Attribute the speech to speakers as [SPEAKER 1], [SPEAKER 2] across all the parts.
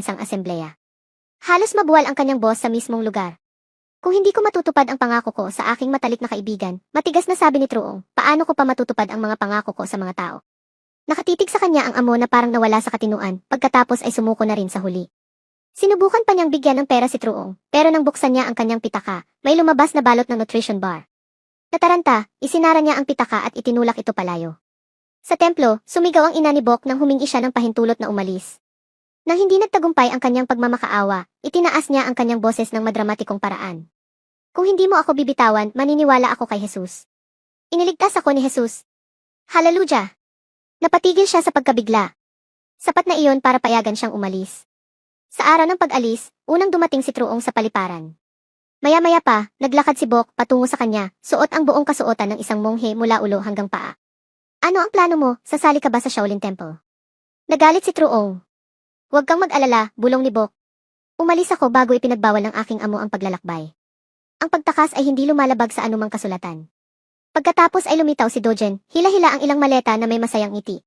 [SPEAKER 1] sang asembleya. Halos mabuwal ang kanyang boss sa mismong lugar. Kung hindi ko matutupad ang pangako ko sa aking matalik na kaibigan, matigas na sabi ni Truong, paano ko pa matutupad ang mga pangako ko sa mga tao? Nakatitig sa kanya ang amo na parang nawala sa katinuan, pagkatapos ay sumuko na rin sa huli. Sinubukan pa niyang bigyan ng pera si Truong, pero nang buksan niya ang kanyang pitaka, may lumabas na balot ng nutrition bar. Nataranta, isinara niya ang pitaka at itinulak ito palayo. Sa templo, sumigaw ang ina ni Bok nang humingi siya ng pahintulot na umalis. Nang hindi nagtagumpay ang kanyang pagmamakaawa, itinaas niya ang kanyang boses ng madramatikong paraan. Kung hindi mo ako bibitawan, maniniwala ako kay Jesus. Iniligtas ako ni Jesus. Hallelujah! Napatigil siya sa pagkabigla. Sapat na iyon para payagan siyang umalis. Sa araw ng pag-alis, unang dumating si Truong sa paliparan. Maya-maya pa, naglakad si Bok patungo sa kanya, suot ang buong kasuotan ng isang monghe mula ulo hanggang paa. Ano ang plano mo? Sasali ka ba sa Shaolin Temple? Nagalit si Truong. Huwag kang mag-alala, bulong ni Bok. Umalis ako bago ipinagbawal ng aking amo ang paglalakbay. Ang pagtakas ay hindi lumalabag sa anumang kasulatan. Pagkatapos ay lumitaw si Dojen, hila-hila ang ilang maleta na may masayang ngiti.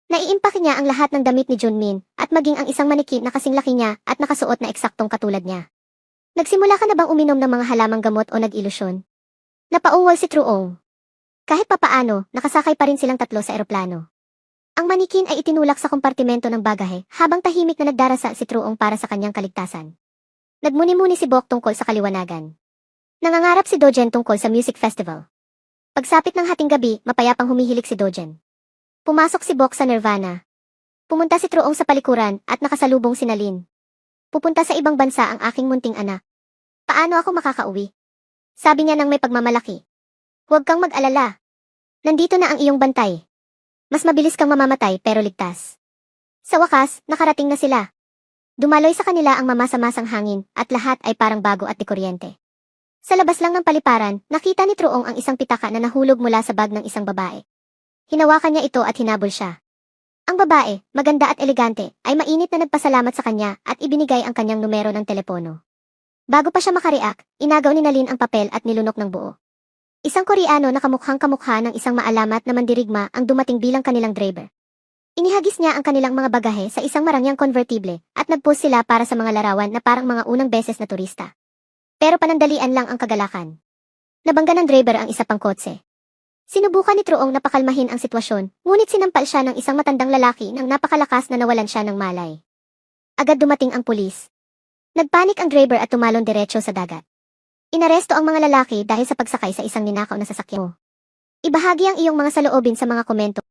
[SPEAKER 1] Naiimpak niya ang lahat ng damit ni Junmin, at maging ang isang maniki na kasing laki niya at nakasuot na eksaktong katulad niya. Nagsimula ka na bang uminom ng mga halamang gamot o nag-ilusyon? Napaungol si Truong. Kahit papaano, nakasakay pa rin silang tatlo sa eroplano. Ang manikin ay itinulak sa kompartimento ng bagahe habang tahimik na nagdarasa si Truong para sa kanyang kaligtasan. Nagmuni-muni si Bok tungkol sa kaliwanagan. Nangangarap si Dojen tungkol sa music festival. Pagsapit ng hating gabi, mapayapang humihilik si Dojen. Pumasok si Bok sa Nirvana. Pumunta si Truong sa palikuran at nakasalubong si Nalin. Pupunta sa ibang bansa ang aking munting anak. Paano ako makakauwi? Sabi niya nang may pagmamalaki. Huwag kang mag-alala. Nandito na ang iyong bantay. Mas mabilis kang mamamatay pero ligtas. Sa wakas, nakarating na sila. Dumaloy sa kanila ang mamasa-masang hangin at lahat ay parang bago at dikuryente. Sa labas lang ng paliparan, nakita ni Truong ang isang pitaka na nahulog mula sa bag ng isang babae. Hinawakan niya ito at hinabol siya. Ang babae, maganda at elegante, ay mainit na nagpasalamat sa kanya at ibinigay ang kanyang numero ng telepono. Bago pa siya makareact, inagaw ni Nalin ang papel at nilunok ng buo. Isang Koreano na kamukhang-kamukha ng isang maalamat na mandirigma ang dumating bilang kanilang driver. Inihagis niya ang kanilang mga bagahe sa isang marangyang konvertible at nagpost sila para sa mga larawan na parang mga unang beses na turista. Pero panandalian lang ang kagalakan. Nabangga ng driver ang isa pang kotse. Sinubukan ni Truong na pakalmahin ang sitwasyon, ngunit sinampal siya ng isang matandang lalaki nang napakalakas na nawalan siya ng malay. Agad dumating ang pulis. Nagpanik ang driver at tumalon diretso sa dagat. Inaresto ang mga lalaki dahil sa pagsakay sa isang ninakaw na sasakyan mo. Ibahagi ang iyong mga saloobin sa mga komento.